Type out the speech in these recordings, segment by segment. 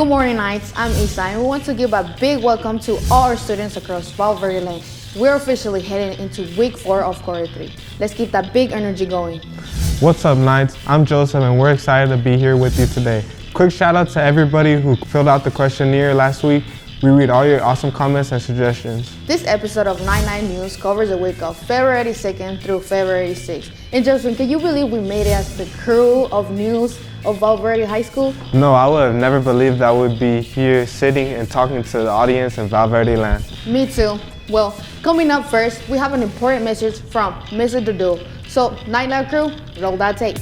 Good morning, Knights. I'm Isa, and we want to give a big welcome to all our students across Val Verde Lane. We're officially heading into week 4 of quarter 3. Let's keep that big energy going. What's up, Knights? I'm Joseph, and we're excited to be here with you today. Quick shout out to everybody who filled out the questionnaire last week. We read all your awesome comments and suggestions. This episode of 99 News covers the week of February 2nd through February 6th. And Joseph, can you believe we made it as the crew of news of Val Verde High School? No, I would have never believed I would be here sitting and talking to the audience in Val Verde land. Me too. Well, coming up first, we have an important message from Mr. Dudu. So, Night crew, roll that tape.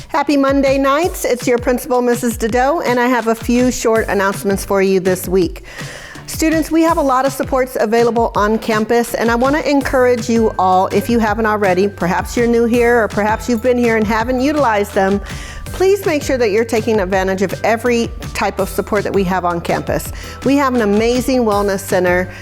Happy Monday, Knights. It's your principal, Mrs. Dido, and I have a few short announcements for you this week. Students, we have a lot of supports available on campus, and I want to encourage you all, if you haven't already, perhaps you're new here or perhaps you've been here and haven't utilized them, please make sure that you're taking advantage of every type of support that we have on campus. We have an amazing wellness center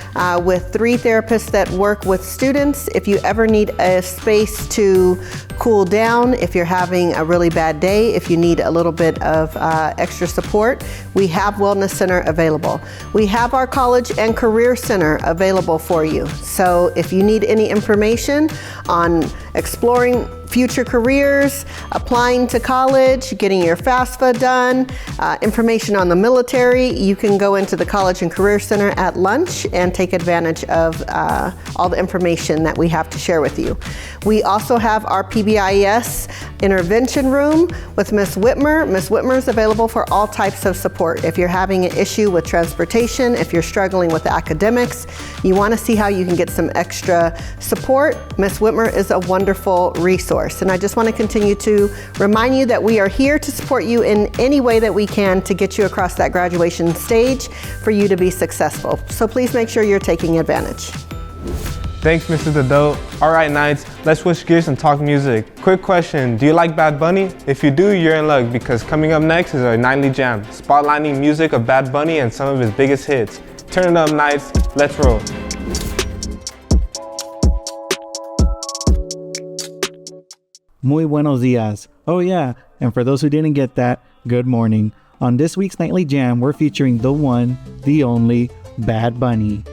with 3 therapists that work with students. If you ever need a space to cool down, if you're having a really bad day, if you need a little bit of extra support, we have Wellness Center available. We have our College and Career Center available for you. So if you need any information on exploring future careers, applying to college, getting your FAFSA done, information on the military, you can go into the College and Career Center at lunch and take advantage of all the information that we have to share with you. We also have our PBIS intervention room with Ms. Whitmer. Ms. Whitmer is available for all types of support. If you're having an issue with transportation, if you're struggling with academics, you want to see how you can get some extra support, Ms. Whitmer is a wonderful resource. And I just want to continue to remind you that we are here to support you in any way that we can to get you across that graduation stage for you to be successful. So please make sure you're taking advantage. Thanks, Mr. Dido. All right, Knights, let's switch gears and talk music. Quick question, do you like Bad Bunny? If you do, you're in luck because coming up next is our nightly jam, spotlighting music of Bad Bunny and some of his biggest hits. Turn it up, Knights, let's roll. Muy buenos dias. Oh yeah, and for those who didn't get that, good morning. On this week's Nightly Jam, we're featuring the one, the only, Bad Bunny.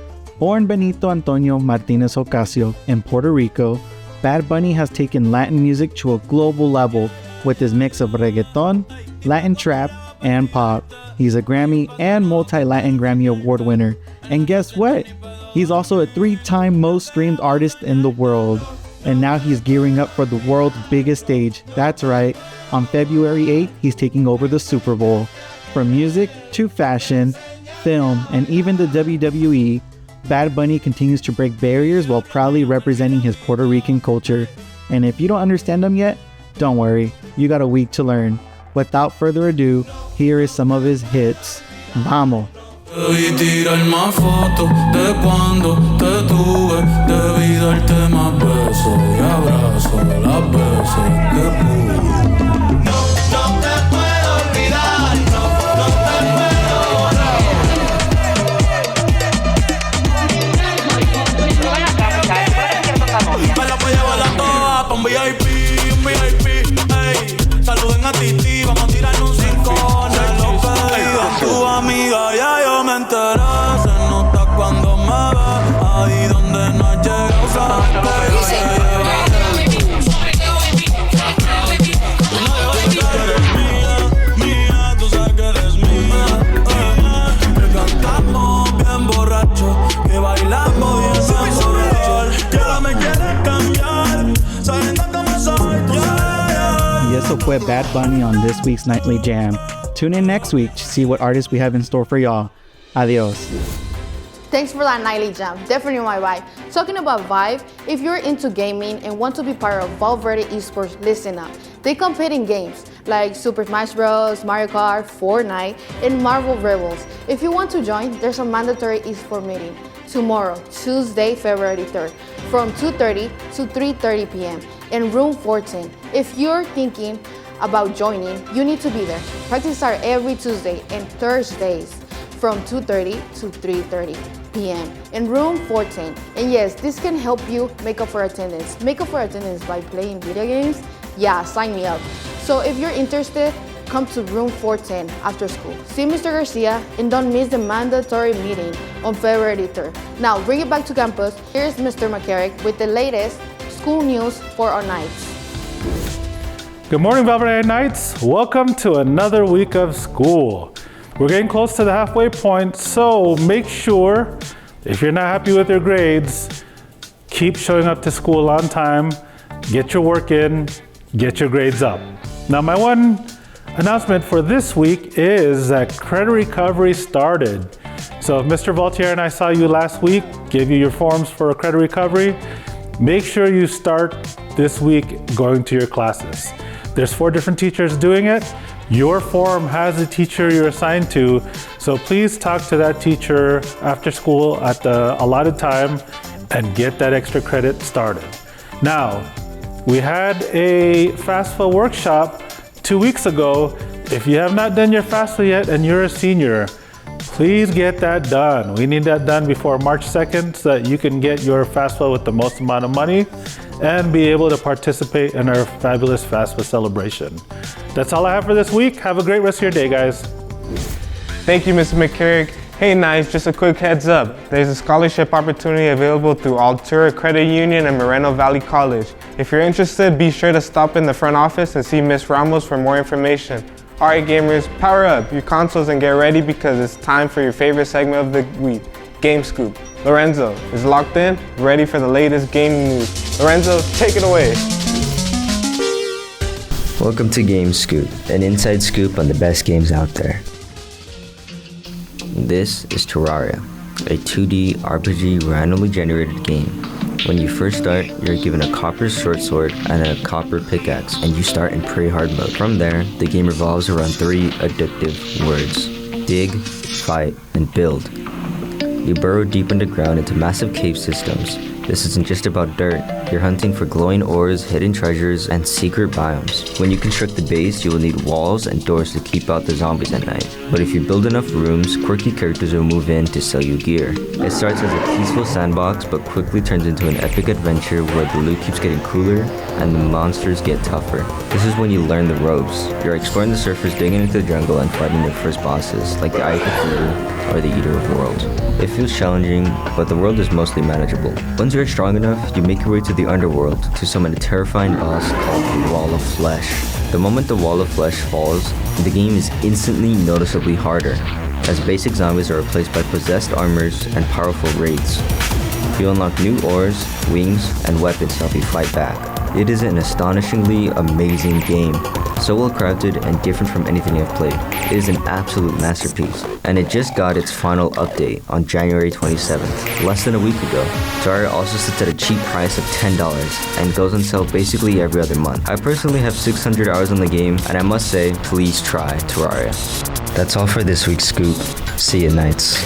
Born Benito Antonio Martinez Ocasio in Puerto Rico, Bad Bunny has taken Latin music to a global level with his mix of reggaeton, Latin trap, and pop. He's a Grammy and multi-Latin Grammy Award winner. And guess what? He's also a 3-time most streamed artist in the world. And now he's gearing up for the world's biggest stage. That's right, on February 8th, he's taking over the Super Bowl. From music to fashion, film, and even the WWE, Bad Bunny continues to break barriers while proudly representing his Puerto Rican culture. And if you don't understand him yet, don't worry, you got a week to learn. Without further ado, here is some of his hits. Vamos! Debí tirar más fotos de cuando te tuve. Debí darte más besos y abrazos las veces que pude. No te puedo olvidar, no te puedo borrar. Me la voy a llevar a todas pa' un VIP, ey. Saluden a Titi, vamos a tirar un 5 en los pedidos. Tu amiga ya yo me enteré, se nota cuando me ve, ahí donde no has llegado, sabes que yo llegué. Mía, tú sabes que eres mía, que cantamos bien borracho, que bailamos bien sensual, que ahora me quieres cambiar, sabiendo que me soy tú. Y eso fue Bad Bunny on this week's Nightly Jam. Tune in next week to see what artists we have in store for y'all. Adios. Thanks for that nightly jam, definitely my vibe. Talking about vibe, if you're into gaming and want to be part of Val Verde Esports, listen up. They compete in games like Super Smash Bros, Mario Kart, Fortnite, and Marvel Rebels. If you want to join, there's a mandatory esports meeting tomorrow, Tuesday, February 3rd, from 2:30 to 3:30 p.m. in room 14. If you're thinking about joining, you need to be there. Practice are every Tuesday and Thursdays from 2:30 to 3:30 p.m. in room 14. And yes, this can help you make up for attendance. Make up for attendance by playing video games? Yeah, sign me up. So if you're interested, come to room 410 after school. See Mr. Garcia and don't miss the mandatory meeting on February 3rd. Now, bring it back to campus. Here's Mr. McCarrick with the latest school news for our Knights. Good morning, Val Verde Knights. Welcome to another week of school. We're getting close to the halfway point, so make sure, if you're not happy with your grades, keep showing up to school on time, get your work in, get your grades up. Now, my one announcement for this week is that credit recovery started. So if Mr. Valtier and I saw you last week, gave you your forms for a credit recovery, make sure you start this week going to your classes. There's 4 different teachers doing it. Your form has a teacher you're assigned to, so please talk to that teacher after school at the allotted time and get that extra credit started. Now, we had a FAFSA workshop 2 weeks ago. If you have not done your FAFSA yet and you're a senior, please get that done. We need that done before March 2nd so that you can get your FAFSA with the most amount of money and be able to participate in our fabulous FAFSA celebration. That's all I have for this week. Have a great rest of your day, guys. Thank you, Mr. McCarrick. Hey, Knights, just a quick heads up. There's a scholarship opportunity available through Altura Credit Union and Moreno Valley College. If you're interested, be sure to stop in the front office and see Ms. Ramos for more information. Alright gamers, power up your consoles and get ready because it's time for your favorite segment of the week, Game Scoop. Lorenzo is locked in, ready for the latest gaming news. Lorenzo, take it away. Welcome to Game Scoop, an inside scoop on the best games out there. This is Terraria, a 2D RPG randomly generated game. When you first start, you're given a copper short sword and a copper pickaxe, and you start in pretty hard mode. From there, the game revolves around 3 addictive words: dig, fight, and build. You burrow deep underground into massive cave systems. This isn't just about dirt. You're hunting for glowing ores, hidden treasures, and secret biomes. When you construct the base, you will need walls and doors to keep out the zombies at night. But if you build enough rooms, quirky characters will move in to sell you gear. It starts as a peaceful sandbox, but quickly turns into an epic adventure where the loot keeps getting cooler and the monsters get tougher. This is when you learn the ropes. You're exploring the surface, digging into the jungle, and fighting your first bosses, like the Eye of the Cthulhu or the Eater of Worlds. It feels challenging, but the world is mostly manageable. Once you're strong enough, you make your way to the underworld to summon a terrifying boss called the Wall of Flesh. The moment the Wall of Flesh falls, the game is instantly noticeably harder, as basic zombies are replaced by possessed armors and powerful raids. You unlock new ores, wings, and weapons to help you fight back. It is an astonishingly amazing game, so well crafted and different from anything I've played. It is an absolute masterpiece, and it just got its final update on January 27th, less than a week ago. Terraria also sits at a cheap price of $10 and goes on sale basically every other month. I personally have 600 hours on the game, and I must say, please try Terraria. That's all for this week's Scoop. See you, Knights.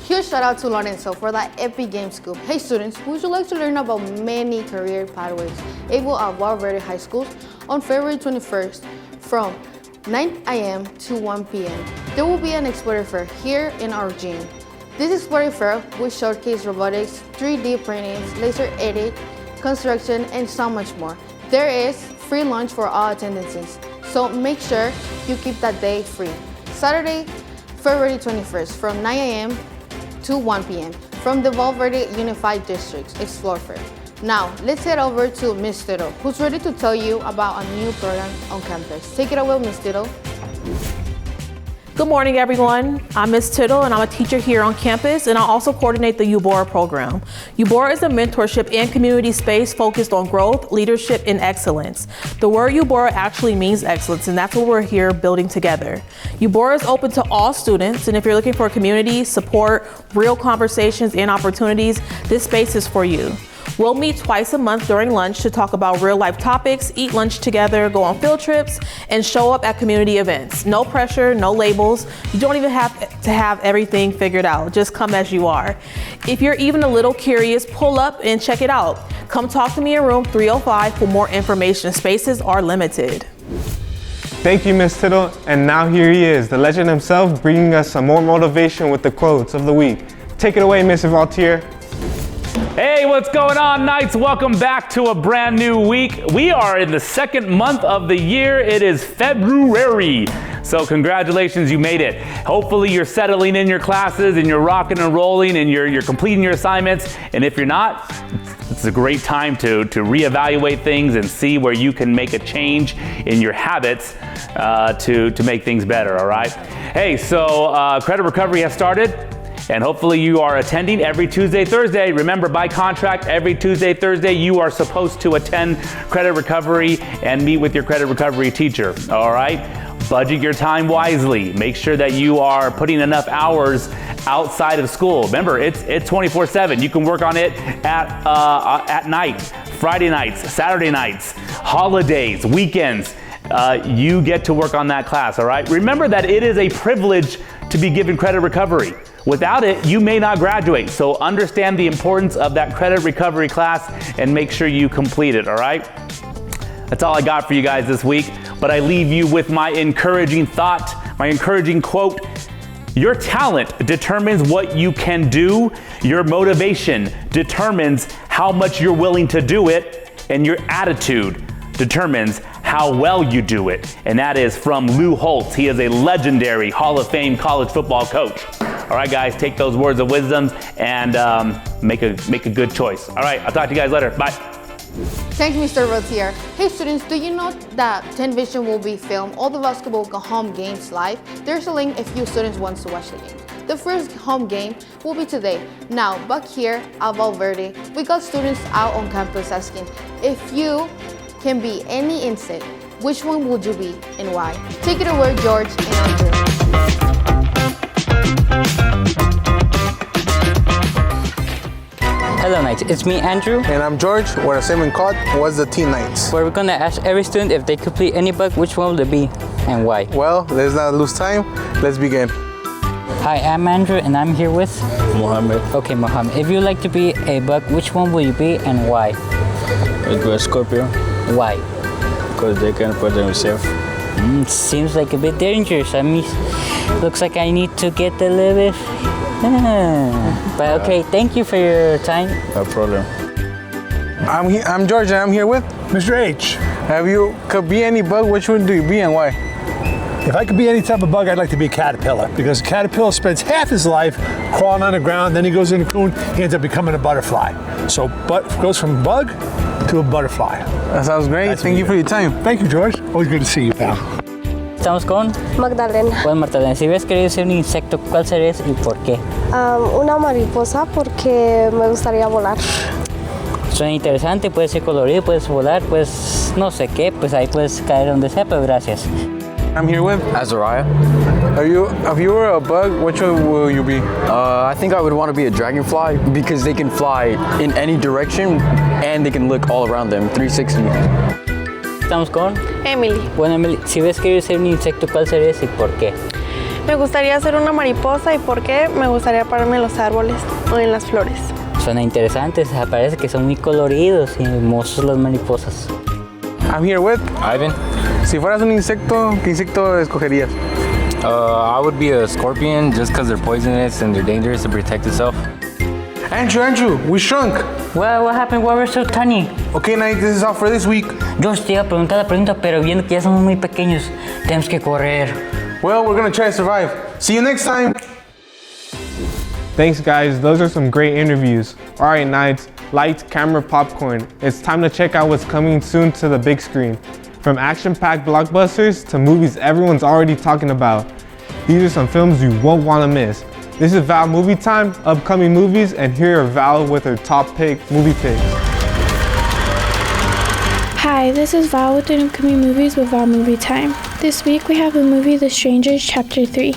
Huge shout out to Lorenzo for that epic game scoop. Hey students, would you like to learn about many career pathways able at Val Verde High School? On February 21st from 9 a.m. to 1 p.m. there will be an Explorer Fair here in our gym. This Explorer Fair will showcase robotics, 3D printings, laser edit, construction, and so much more. There is free lunch for all attendances, so make sure you keep that day free. Saturday, February 21st from 9 a.m. to 1 p.m. from the Val Verde Unified District's Explore Fair. Now, let's head over to Ms. Tito, who's ready to tell you about a new program on campus. Take it away, Ms. Tito. Good morning, everyone. I'm Ms. Tittle, and I'm a teacher here on campus, and I also coordinate the UBORA program. UBORA is a mentorship and community space focused on growth, leadership, and excellence. The word UBORA actually means excellence, and that's what we're here building together. UBORA is open to all students, and if you're looking for community, support, real conversations, and opportunities, this space is for you. We'll meet twice a month during lunch to talk about real life topics, eat lunch together, go on field trips, and show up at community events. No pressure, no labels. You don't even have to have everything figured out. Just come as you are. If you're even a little curious, pull up and check it out. Come talk to me in room 305 for more information. Spaces are limited. Thank you, Ms. Tittle. And now here he is, the legend himself, bringing us some more motivation with the quotes of the week. Take it away, Mr. Valtier. Hey, what's going on, Knights? Welcome back to a brand new week. We are in the second month of the year. It is February. So congratulations, you made it. Hopefully you're settling in your classes and you're rocking and rolling and you're completing your assignments. And if you're not, it's a great time to reevaluate things and see where you can make a change in your habits to make things better, all right? Hey, so credit recovery has started. And hopefully you are attending every Tuesday, Thursday. Remember, by contract, every Tuesday, Thursday, you are supposed to attend credit recovery and meet with your credit recovery teacher, all right? Budget your time wisely. Make sure that you are putting enough hours outside of school. Remember, it's 24/7. You can work on it at night, Friday nights, Saturday nights, holidays, weekends. You get to work on that class, all right? Remember that it is a privilege to be given credit recovery. Without it, you may not graduate. So understand the importance of that credit recovery class and make sure you complete it, all right? That's all I got for you guys this week, but I leave you with my encouraging thought, my encouraging quote. Your talent determines what you can do. Your motivation determines how much you're willing to do it, and your attitude determines how well you do it. And that is from Lou Holtz. He is a legendary Hall of Fame college football coach. All right, guys, take those words of wisdom and make a good choice. All right, I'll talk to you guys later. Bye. Thanks, Mr. Rotier. Hey students, do you know that 10 Vision will be filmed all the basketball home games live? There's a link if you students want to watch the game. The first home game will be today. Now, back here at Val Verde, we got students out on campus asking, if you can be any insect, which one would you be and why? Take it away, George and Andrew. Hello Knights, it's me Andrew. And I'm George. We're the same in COD. What's the Teen Knights? Where we're gonna ask every student if they could play any bug, which one would it be and why? Well, let's not lose time. Let's begin. Hi, I'm Andrew and I'm here with Mohammed. Okay, Mohammed. If you'd like to be a bug, which one will you be and why? I'd go a Scorpio. Why? Because they can protect themselves. Seems like a bit dangerous. I mean, looks like I need to get a little bit. But okay, thank you for your time. No problem. I'm George and I'm here with Mr. H. Have you could be any bug, which one do you be and why? If I could be any type of bug, I'd like to be a caterpillar because a caterpillar spends half his life crawling on the ground, then he goes in a cocoon, he ends up becoming a butterfly. So goes from bug to a butterfly. That sounds great. Thank you for your time. Thank you, George. Always good to see you, pal. Estamos con Magdalena. Bueno, Magdalena, si hubieras querido ser un insecto, ¿cuál serías y por qué? Una mariposa porque me gustaría volar. Suena interesante, puede ser colorido, puedes volar, pues no sé qué, pues ahí puedes caer donde sea, pero gracias. I'm here with Azariah. If you were a bug, which one will you be? I think I would want to be a dragonfly because they can fly in any direction and they can look all around them, 360. Estamos con Emily. Bueno, Emily, si hubieras querido ser un insecto, ¿cuál serías y por qué? Me gustaría ser una mariposa y ¿por qué? Me gustaría pararme en los árboles o en las flores. Suena interesante, parece que son muy coloridos y hermosos las mariposas. I'm here with Ivan. Si fueras un insecto, ¿qué insecto escogerías? I would be a scorpion just because they're poisonous and they're dangerous to protect itself. Andrew, we shrunk. Well, what happened? Why we're so tiny? Okay, Knight, this is all for this week. Yo te iba a preguntar la pregunta, pero viendo que ya somos muy pequeños, tenemos que correr. Well, we're gonna try to survive. See you next time. Thanks guys, those are some great interviews. All right, Knights, lights, camera, popcorn. It's time to check out what's coming soon to the big screen. From action-packed blockbusters to movies everyone's already talking about. These are some films you won't want to miss. This is Val Movie Time, upcoming movies, and here are Val with her top movie picks. Hi, this is Val with the upcoming movies with Val Movie Time. This week we have the movie The Strangers Chapter 3.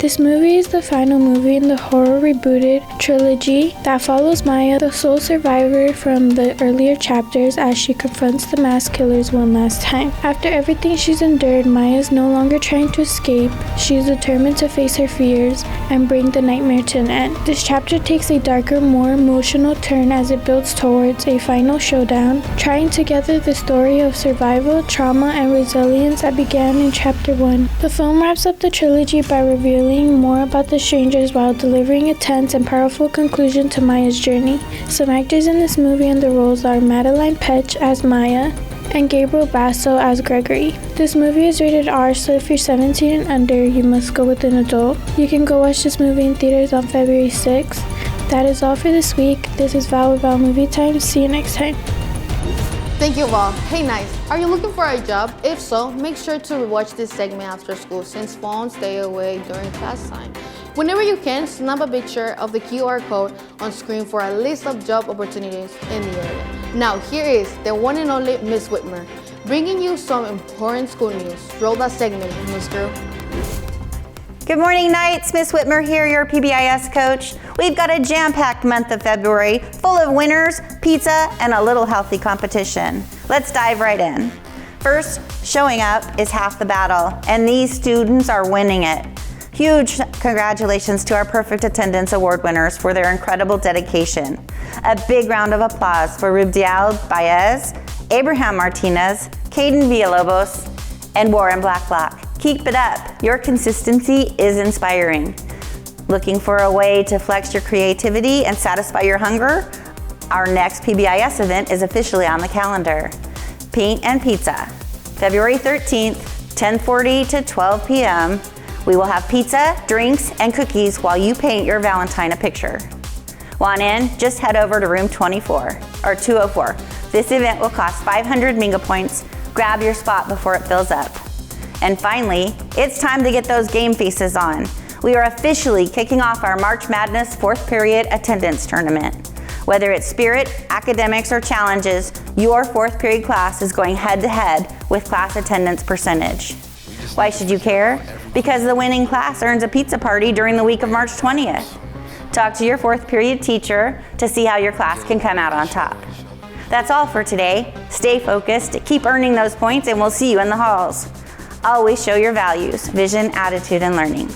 This movie is the final movie in the horror rebooted trilogy that follows Maya, the sole survivor from the earlier chapters, as she confronts the mass killers one last time. After everything she's endured, Maya is no longer trying to escape. She is determined to face her fears and bring the nightmare to an end. This chapter takes a darker, more emotional turn as it builds towards a final showdown, tying together the story of survival, trauma, and resilience that began in Chapter 1. The film wraps up the trilogy by revealing studying more about the strangers while delivering a tense and powerful conclusion to Maya's journey. Some actors in this movie in the roles are Madeline Petch as Maya and Gabriel Basso as Gregory. This movie is rated R, so if you're 17 and under, you must go with an adult. You can go watch this movie in theaters on February 6th. That is all for this week. This is Val with Val Movie Time. See you next time. Thank you, Val. Hey, nice. Are you looking for a job? If so, make sure to watch this segment after school since phones stay away during class time. Whenever you can, snap a picture of the QR code on screen for a list of job opportunities in the area. Now, here is the one and only Miss Whitmer, bringing you some important school news. Roll that segment, Miss Girl. Good morning, Knights. Miss Whitmer here, your PBIS coach. We've got a jam-packed month of February, full of winners, pizza, and a little healthy competition. Let's dive right in. First, showing up is half the battle, and these students are winning it. Huge congratulations to our Perfect Attendance Award winners for their incredible dedication. A big round of applause for Rubdial Baez, Abraham Martinez, Caden Villalobos, and Warren Blacklock. Keep it up. Your consistency is inspiring. Looking for a way to flex your creativity and satisfy your hunger? Our next PBIS event is officially on the calendar. Paint and Pizza, February 13th, 10:40 to 12 p.m. We will have pizza, drinks, and cookies while you paint your Valentine a picture. Want in? Just head over to room 204. This event will cost 500 Minga points. Grab your spot before it fills up. And finally, it's time to get those game faces on. We are officially kicking off our March Madness 4th period attendance tournament. Whether it's spirit, academics, or challenges, your 4th period class is going head to head with class attendance percentage. Why should you care? Because the winning class earns a pizza party during the week of March 20th. Talk to your 4th period teacher to see how your class can come out on top. That's all for today. Stay focused, keep earning those points, and we'll see you in the halls. Always show your values, vision, attitude, and learning.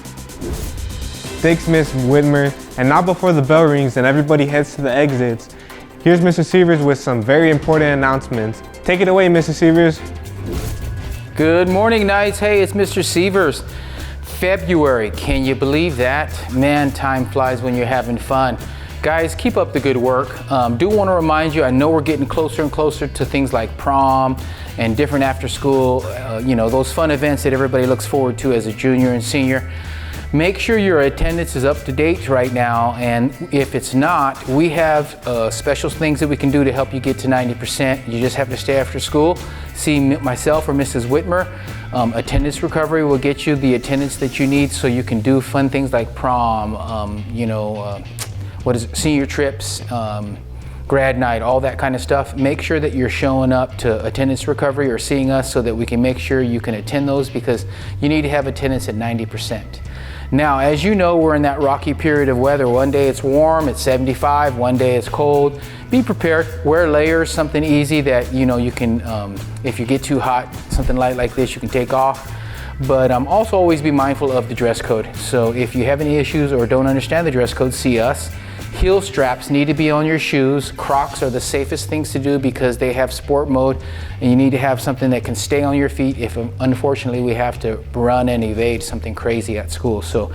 Thanks, Miss Whitmer. And now before the bell rings and everybody heads to the exits, here's Mr. Severs with some very important announcements. Take it away, Mr. Severs. Good morning, Knights. Hey, it's Mr. Severs. February, can you believe that? Man, time flies when you're having fun. Guys, keep up the good work. Do want to remind you, I know we're getting closer and closer to things like prom and different after school, those fun events that everybody looks forward to as a junior and senior. Make sure your attendance is up to date right now, and if it's not, we have special things that we can do to help you get to 90%. You just have to stay after school, see myself or Mrs. Whitmer. Attendance recovery will get you the attendance that you need so you can do fun things like prom, senior trips, grad night, all that kind of stuff. Make sure that you're showing up to attendance recovery or seeing us so that we can make sure you can attend those, because you need to have attendance at 90%. Now, as you know, we're in that rocky period of weather. One day it's warm, it's 75, one day it's cold. Be prepared, wear layers, something easy that you can, if you get too hot, something light like this you can take off. But also always be mindful of the dress code. So if you have any issues or don't understand the dress code, see us. Heel straps need to be on your shoes. Crocs are the safest things to do because they have sport mode, and you need to have something that can stay on your feet if unfortunately we have to run and evade something crazy at school. So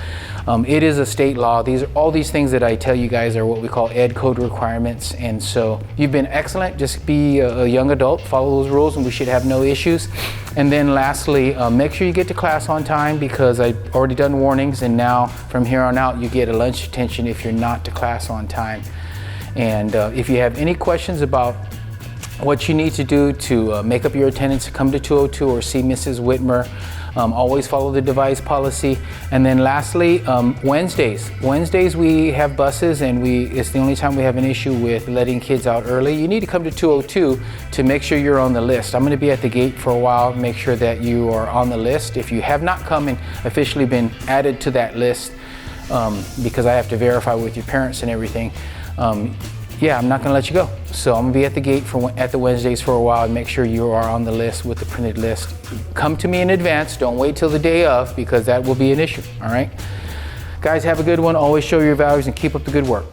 it is a state law. All these things that I tell you guys are what we call ed code requirements, and so you've been excellent. Just be a young adult, follow those rules, and we should have no issues. And then lastly, make sure you get to class on time, because I've already done warnings, and now from here on out you get a lunch detention if you're not to class on time. And if you have any questions about what you need to do to make up your attendance, come to 202 or see Mrs. Whitmer. Always follow the device policy. And then lastly, Wednesdays we have buses, and it's the only time we have an issue with letting kids out early. You need to come to 202 to make sure you're on the list. I'm going to be at the gate for a while, make sure that you are on the list. If you have not come and officially been added to that list, because I have to verify with your parents and everything, I'm not going to let you go. So I'm going to be at the gate at the Wednesdays for a while and make sure you are on the list with the printed list. Come to me in advance. Don't wait till the day of, because that will be an issue. All right? Guys, have a good one. Always show your values and keep up the good work.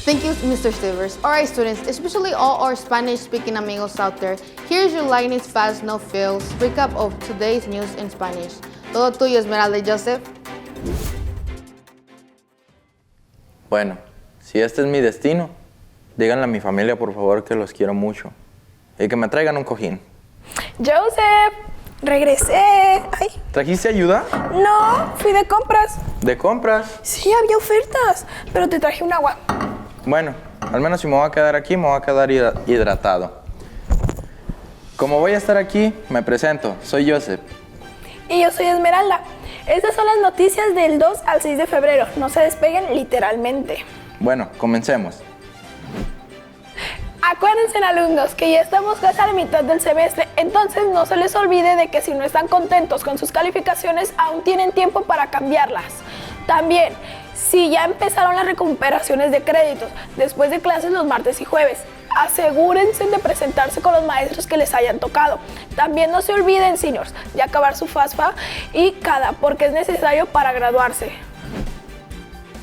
Thank you, Mr. Silvers. All right, students, especially all our Spanish-speaking amigos out there, here's your lightning fast, no fails recap of today's news in Spanish. Todo tuyo, Esmeralda y Joseph. Bueno, si este es mi destino, díganle a mi familia por favor que los quiero mucho y que me traigan un cojín. Joseph, regresé. Ay. ¿Trajiste ayuda? No, fui de compras. ¿De compras? Sí, había ofertas, pero te traje un agua. Bueno, al menos si me voy a quedar aquí, me voy a quedar hidratado. Como voy a estar aquí, me presento. Soy Joseph. Y yo soy Esmeralda. Estas son las noticias del 2 al 6 de febrero. No se despeguen literalmente. Bueno, comencemos. Acuérdense, alumnos, que ya estamos casi a la mitad del semestre, entonces no se les olvide de que si no están contentos con sus calificaciones, aún tienen tiempo para cambiarlas. También, si ya empezaron las recuperaciones de créditos después de clases los martes y jueves, asegúrense de presentarse con los maestros que les hayan tocado. También no se olviden, seniors, de acabar su FAFSA y CADA, porque es necesario para graduarse.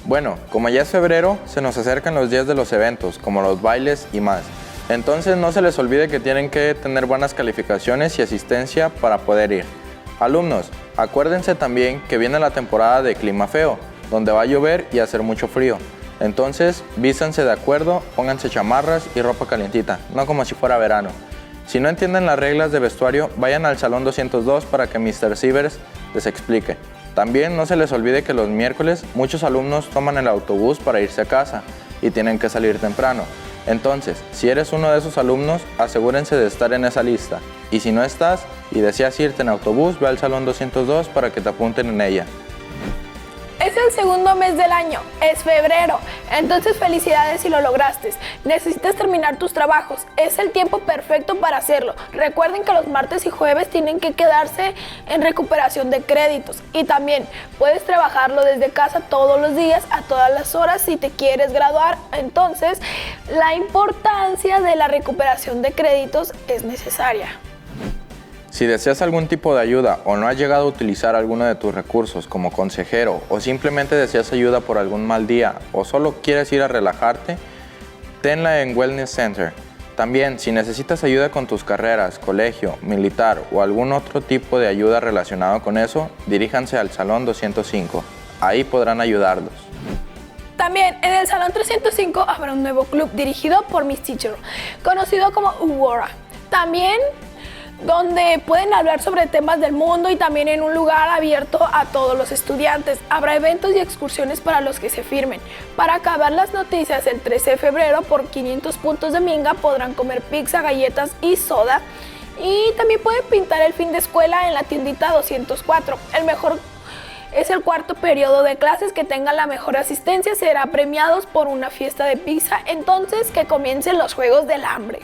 Bueno, como ya es febrero, se nos acercan los días de los eventos, como los bailes y más. Entonces no se les olvide que tienen que tener buenas calificaciones y asistencia para poder ir. Alumnos, acuérdense también que viene la temporada de clima feo, donde va a llover y hacer mucho frío. Entonces, vístanse de acuerdo, pónganse chamarras y ropa calientita, no como si fuera verano. Si no entienden las reglas de vestuario, vayan al Salón 202 para que Mr. Sivers les explique. También no se les olvide que los miércoles muchos alumnos toman el autobús para irse a casa y tienen que salir temprano. Entonces, si eres uno de esos alumnos, asegúrense de estar en esa lista. Y si no estás y deseas irte en autobús, ve al Salón 202 para que te apunten en ella. Es el segundo mes del año, es febrero, entonces felicidades si lo lograste. Necesitas terminar tus trabajos, es el tiempo perfecto para hacerlo. Recuerden que los martes y jueves tienen que quedarse en recuperación de créditos y también puedes trabajarlo desde casa todos los días a todas las horas si te quieres graduar. Entonces, la importancia de la recuperación de créditos es necesaria. Si deseas algún tipo de ayuda o no has llegado a utilizar alguno de tus recursos como consejero o simplemente deseas ayuda por algún mal día o solo quieres ir a relajarte, tenla en Wellness Center. También, si necesitas ayuda con tus carreras, colegio, militar o algún otro tipo de ayuda relacionado con eso, diríjanse al Salón 205. Ahí podrán ayudarlos. También en el Salón 305 habrá un nuevo club dirigido por Miss Teacher, conocido como UWORA. También donde pueden hablar sobre temas del mundo y también en un lugar abierto a todos los estudiantes. Habrá eventos y excursiones para los que se firmen. Para acabar las noticias, el 13 de febrero por 500 puntos de minga podrán comer pizza, galletas y soda. Y también pueden pintar el fin de escuela en la tiendita 204. Es el cuarto periodo de clases que tengan la mejor asistencia será premiados por una fiesta de pizza. Entonces que comiencen los Juegos del Hambre.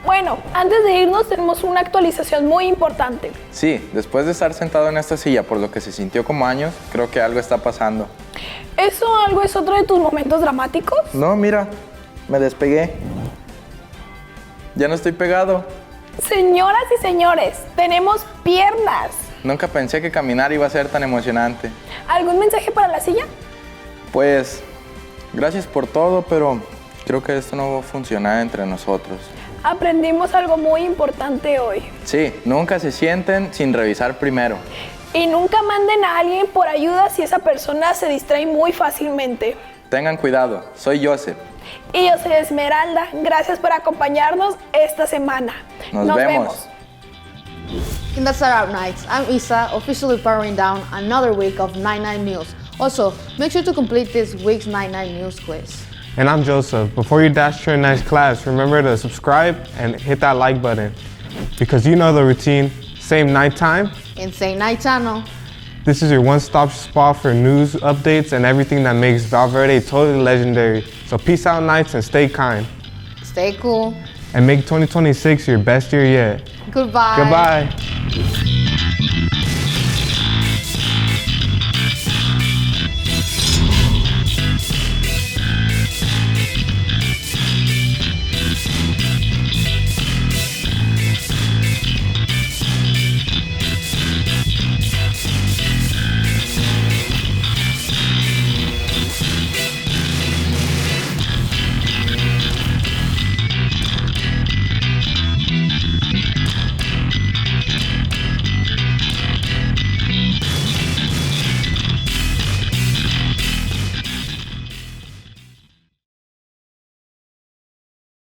Bueno, antes de irnos tenemos una actualización muy importante. Sí, después de estar sentado en esta silla por lo que se sintió como años, creo que algo está pasando. ¿Eso algo es otro de tus momentos dramáticos? No, mira, me despegué. Ya no estoy pegado. Señoras y señores, tenemos piernas. Nunca pensé que caminar iba a ser tan emocionante. ¿Algún mensaje para la silla? Pues, gracias por todo, pero creo que esto no va a funcionar entre nosotros. Aprendimos algo muy importante hoy. Sí, nunca se sienten sin revisar primero. Y nunca manden a alguien por ayuda si esa persona se distrae muy fácilmente. Tengan cuidado, soy Joseph. Y yo soy Esmeralda. Gracias por acompañarnos esta semana. Nos vemos. In the Startup Nights, I'm Isa, officially powering down another week of 99 News. Also, make sure to complete this week's 99 News quiz. And I'm Joseph. Before you dash to your next class, remember to subscribe and hit that like button. Because you know the routine, same night time. And same night channel. This is your one-stop spot for news, updates, and everything that makes Val Verde totally legendary. So peace out, Knights, and stay kind. Stay cool. And make 2026 your best year yet. Goodbye. Goodbye.